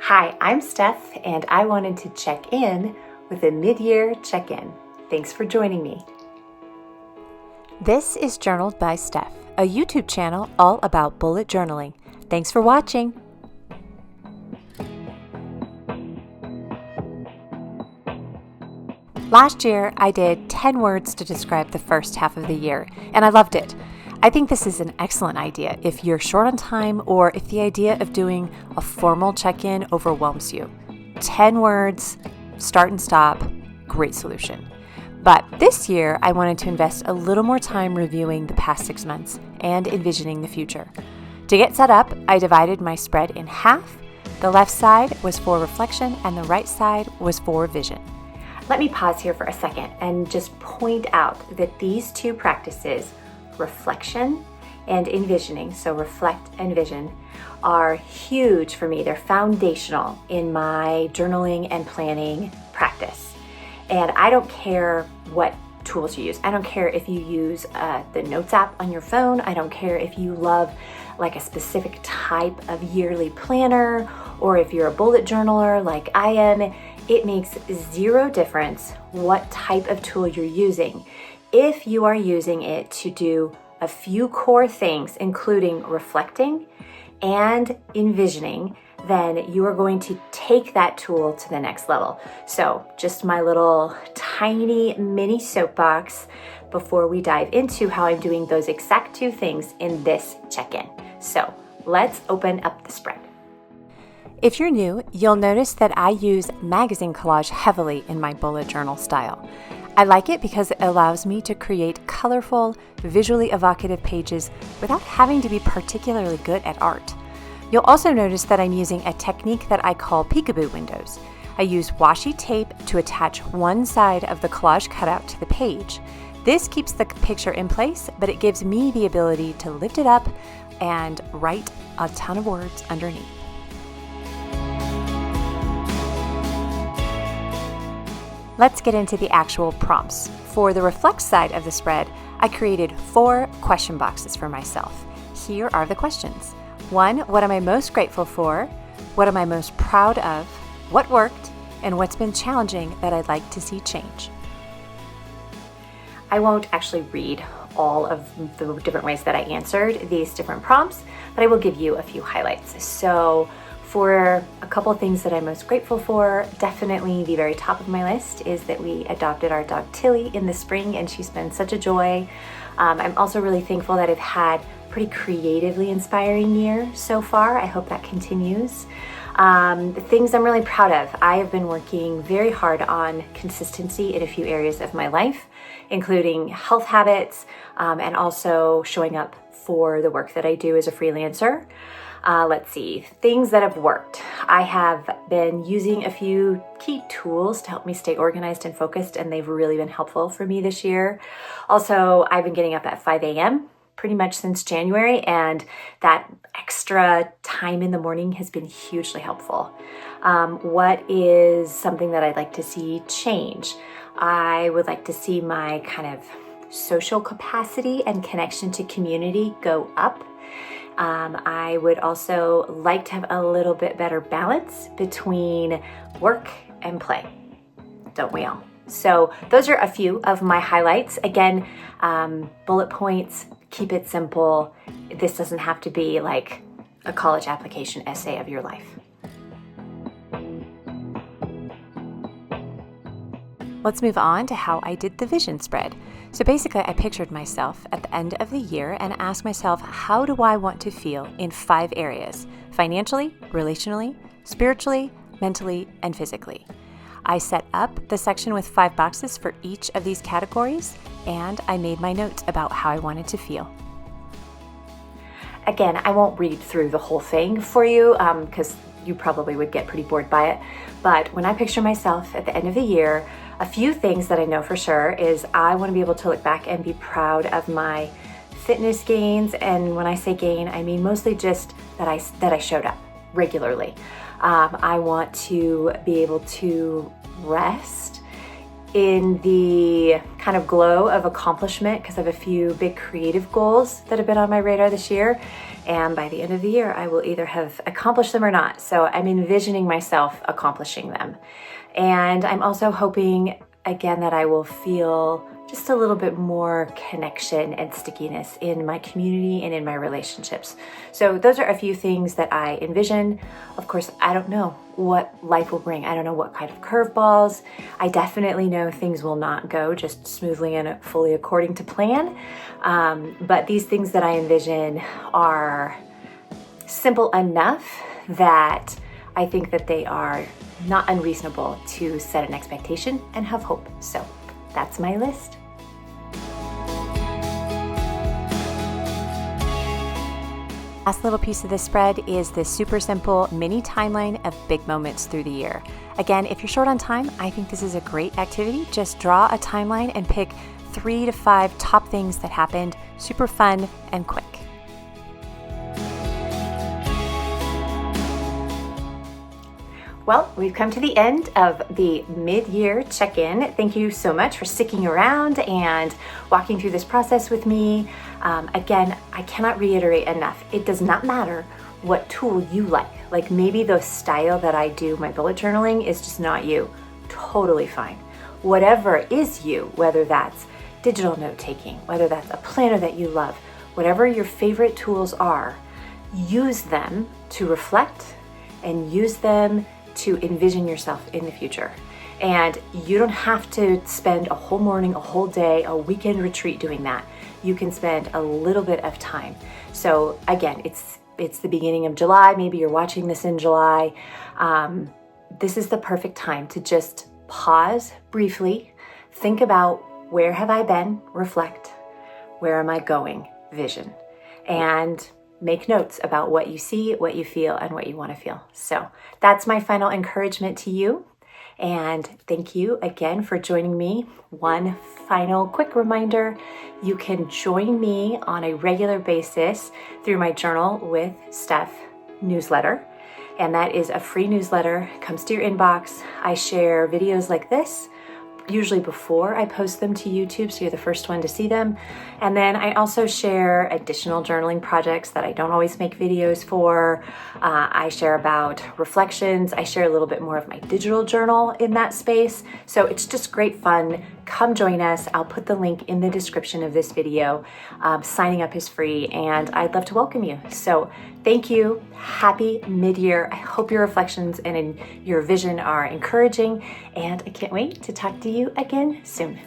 Hi, I'm Steph, and I wanted to check in with a mid-year check-in. Thanks for joining me. This is Journaled by Steph, a YouTube channel all about bullet journaling. Thanks for watching. Last year, I did 10 words to describe the first half of the year, and I loved it. I think this is an excellent idea if you're short on time or if the idea of doing a formal check-in overwhelms you. 10 words, start and stop, great solution. But this year, I wanted to invest a little more time reviewing the past 6 months and envisioning the future. To get set up, I divided my spread in half. The left side was for reflection and the right side was for vision. Let me pause here for a second and just point out that these two practices, reflection and envisioning, so reflect and vision, are huge for me. They're foundational in my journaling and planning practice. And I don't care what tools you use. I don't care if you use the Notes app on your phone. I don't care if you love like a specific type of yearly planner, or if you're a bullet journaler like I am. It makes zero difference what type of tool you're using. If you are using it to do a few core things, including reflecting and envisioning, then you are going to take that tool to the next level. So just my little tiny mini soapbox before we dive into how I'm doing those exact two things in this check-in. So let's open up the spread. If you're new, you'll notice that I use magazine collage heavily in my bullet journal style. I like it because it allows me to create colorful, visually evocative pages without having to be particularly good at art. You'll also notice that I'm using a technique that I call peekaboo windows. I use washi tape to attach one side of the collage cutout to the page. This keeps the picture in place, but it gives me the ability to lift it up and write a ton of words underneath. Let's get into the actual prompts. For the reflect side of the spread, I created 4 question boxes for myself. Here are the questions. 1, what am I most grateful for? What am I most proud of? What worked? And what's been challenging that I'd like to see change? I won't actually read all of the different ways that I answered these different prompts, but I will give you a few highlights. So for a couple of things that I'm most grateful for, definitely the very top of my list is that we adopted our dog Tilly in the spring, and she's been such a joy. I'm also really thankful that I've had a pretty creatively inspiring year so far. I hope that continues. The things I'm really proud of, I have been working very hard on consistency in a few areas of my life, including health habits, and also showing up for the work that I do as a freelancer. Let's see, things that have worked. I have been using a few key tools to help me stay organized and focused, and they've really been helpful for me this year. Also, I've been getting up at 5 a.m. pretty much since January, and that extra time in the morning has been hugely helpful. What is something that I'd like to see change? I would like to see my kind of social capacity and connection to community go up. I would also like to have a little bit better balance between work and play. Don't we all? So those are a few of my highlights. Again, bullet points, keep it simple. This doesn't have to be like a college application essay of your life. Let's move on to how I did the vision spread. So basically, I pictured myself at the end of the year and asked myself, how do I want to feel in 5 areas? Financially, relationally, spiritually, mentally, and physically. I set up the section with 5 boxes for each of these categories, and I made my notes about how I wanted to feel. Again, I won't read through the whole thing for you because you probably would get pretty bored by it. But when I picture myself at the end of the year, a few things that I know for sure is I want to be able to look back and be proud of my fitness gains. And when I say gain, I mean mostly just that I showed up regularly. I want to be able to rest in the kind of glow of accomplishment because I have a few big creative goals that have been on my radar this year. And by the end of the year, I will either have accomplished them or not. So I'm envisioning myself accomplishing them. And I'm also hoping, again, that I will feel just a little bit more connection and stickiness in my community and in my relationships. So those are a few things that I envision. Of course, I don't know what life will bring. I don't know what kind of curveballs. I definitely know things will not go just smoothly and fully according to plan. But these things that I envision are simple enough that I think that they are not unreasonable to set an expectation and have hope. So that's my list. Last little piece of this spread is this super simple mini timeline of big moments through the year. Again, if you're short on time, I think this is a great activity. Just draw a timeline and pick 3 to 5 top things that happened, super fun and quick. Well, we've come to the end of the mid-year check-in. Thank you so much for sticking around and walking through this process with me. Again, I cannot reiterate enough. It does not matter what tool you like. Like maybe the style that I do my bullet journaling is just not you. Totally fine. Whatever is you, whether that's digital note-taking, whether that's a planner that you love, whatever your favorite tools are, use them to reflect and use them to envision yourself in the future. And you don't have to spend a whole morning, a whole day, a weekend retreat doing that. You can spend a little bit of time. So again, it's the beginning of July. Maybe you're watching this in July. This is the perfect time to just pause briefly, think about where have I been, reflect, where am I going, vision, and make notes about what you see, what you feel, and what you want to feel. So that's my final encouragement to you. And thank you again for joining me. One final quick reminder, you can join me on a regular basis through my Journal with Steph newsletter. And that is a free newsletter, comes to your inbox. I share videos like this, usually before I post them to YouTube, so you're the first one to see them. And then I also share additional journaling projects that I don't always make videos for. I share about reflections. I share a little bit more of my digital journal in that space. So it's just great fun. Come join us. I'll put the link in the description of this video. Signing up is free and I'd love to welcome you. So thank you. Happy mid-year. I hope your reflections and your vision are encouraging, and I can't wait to talk to you again soon.